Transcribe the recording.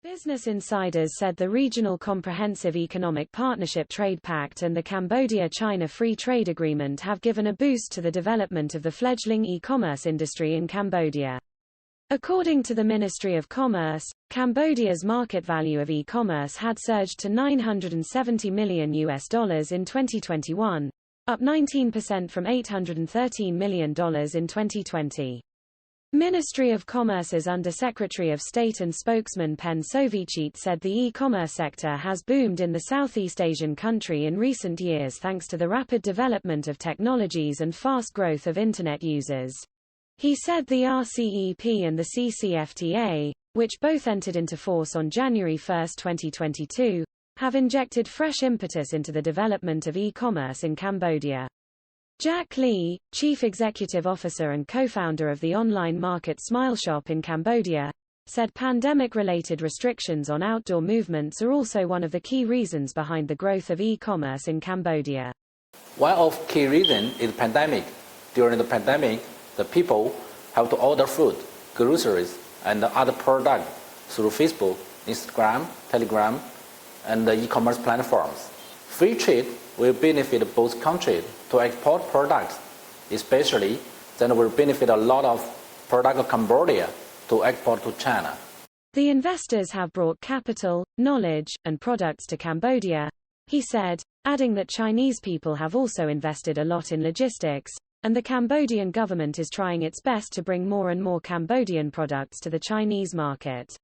Business insiders said the Regional Comprehensive Economic Partnership Trade Pact and the Cambodia-China Free Trade Agreement have given a boost to the development of the fledgling e-commerce industry in Cambodia. According to the Ministry of Commerce, Cambodia's market value of e-commerce had surged to $970 million in 2021, up 19% from $813 million in 2020. Ministry of Commerce's Under-Secretary of State and spokesman Pen Sovichit said the e-commerce sector has boomed in the Southeast Asian country in recent years thanks to the rapid development of technologies and fast growth of Internet users. He said the RCEP and the CCFTA, which both entered into force on January 1, 2022, have injected fresh impetus into the development of e-commerce in Cambodia. Jack Lee, Chief Executive Officer and co-founder of the online market SmileShop in Cambodia, said pandemic-related restrictions on outdoor movements are also one of the key reasons behind the growth of e-commerce in Cambodia. One of the key reasons is pandemic. During the pandemic, the people have to order food, groceries, and other products through Facebook, Instagram, Telegram, and the e-commerce platforms. Free trade will benefit both countries to export products, especially then will benefit a lot of products of Cambodia to export to China. The investors have brought capital, knowledge, and products to Cambodia, he said, adding that Chinese people have also invested a lot in logistics, and the Cambodian government is trying its best to bring more and more Cambodian products to the Chinese market.